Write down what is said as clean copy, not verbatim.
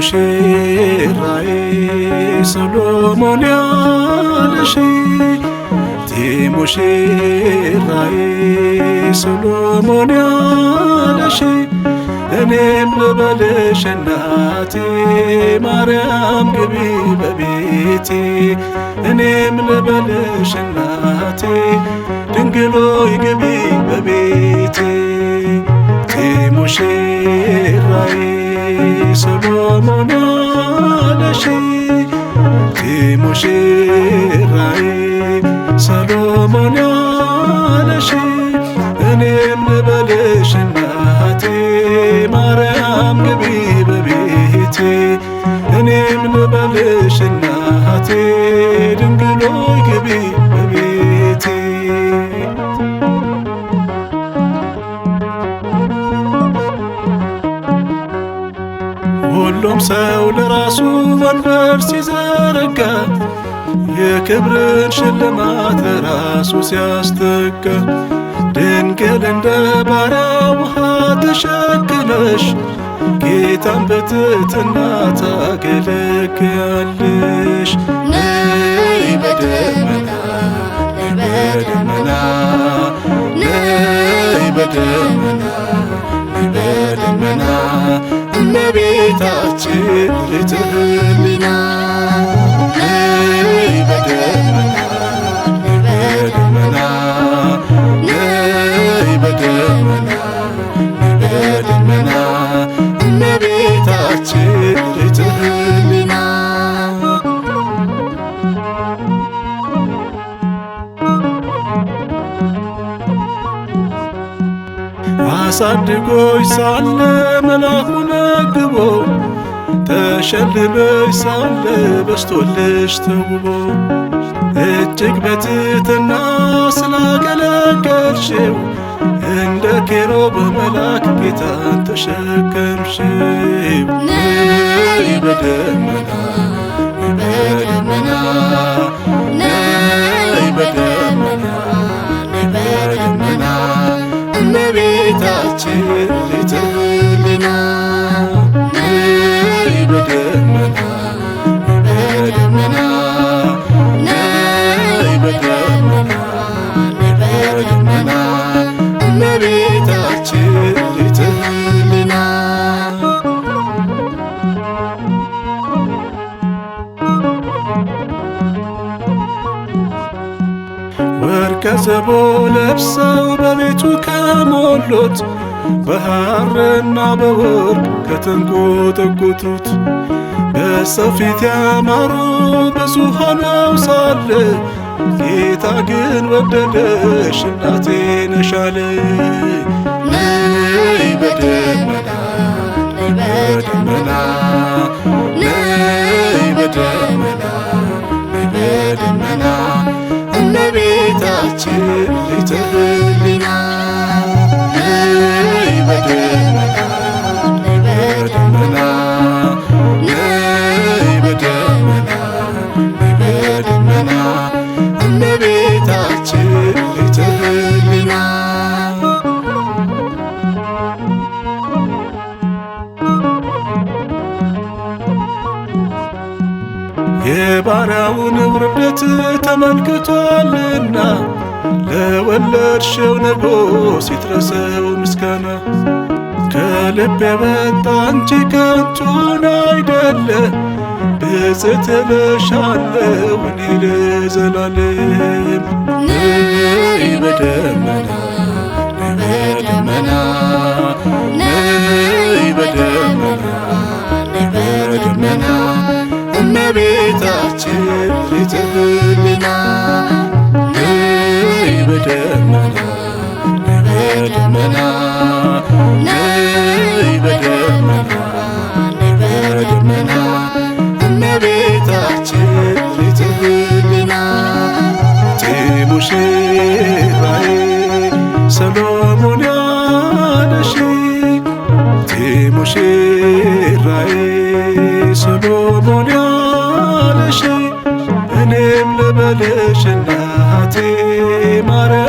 ሙሽራዬ ሰሎሞን ያለሽ ሙሽራዬ ሰሎሞን ያለሽ እኔም ልበልሽ እናቴ ማርያም ግቢ በቤቴ እኔም ልበልሽ እናቴ ድንግል ሆይ ግቢ በቤቴ ሙሽራዬ ሰሎሞን ያለሽ ሙሽራዬ ሰሎሞን ያለሽ እኔም ልበልሽ እናቴ ማርያም ግቢ በቤቴ እኔም ልበልሽ እናቴ ድንግል ሆይ ግቢ በቤቴ ሁሉም ሰው ለራሱ ወንበር ሲዘረጋ የክብርን ሽልማት ለራሱ ሲያስተጋ ድንግል እንደ ባሪያ ውሃ ተሸክመሽ ጌታን በትሕትና ታገለግያለሽ። ነይ በደመና ነይ በደመና ነይ በደመና ነይ በደመና እመቤታችን ርትዕልና ነይ በደመና ነይ በደመና ነይ በደመና ነይ በደመና እመቤታችን ርትዕልና አሳድጎሽ ሳለ መልአኩ ነግቦ ተሸልመሽ ሳለ በስቶልሽ ተውቦ እጅግ በትሕትና ስላገለገልሽው እንደ ኬሩብ መልአክ ጌታን ተሸከምሽው። ነይ በደመና ነይ በደመና ነይ በደመና ነይ በደመና እመቤታችን ርትዕልና ነይ በደመና ነይ በደመና ነይ በደመና ነይ በደመና እመቤታችን ርትዕልና ወርቀ ዘቦ ለብሰው በቤቱ ከሞሉት በሐርና በወርቅ ከተንቆጠቆጡት በሰው ፊት ያማሩ ብዙ ሆነው ሳለ ጌታ ግን ወደደሽ እናቴ ነሽ አለ። ነይ በደመና ነይ በደመና ነይ በደመና ነይ በደመና እመቤታችን ርትዕልና ነይ በደመና ነይ በደመና ነይ በደመና ነይ በደመና እመቤታችን ርትዕልና የባሪያውን ውርደት ተመልክቷልና ለወለድሽው ንጉሥ ይድረሰው ምስጋና። ከልብ የወጣ እንጂ ከንቱን አይደለ ብፅዕት እልሻለሁ እኔ ለዘላለም። ነይ በደመና ነይ በደመና ነይ በደመና ነይ በደመና እመቤታችን ርትዕልና ነይ በደመና ነይ በደመና ነይ በደመና ነይ በደመና እመቤታችን ርትዕልና ሙሽራዬ ሰሎሞን ያለሽ ሙሽራዬ ሰሎሞን ያለሽ እኔም ልበልሽ እናቴ ማርያም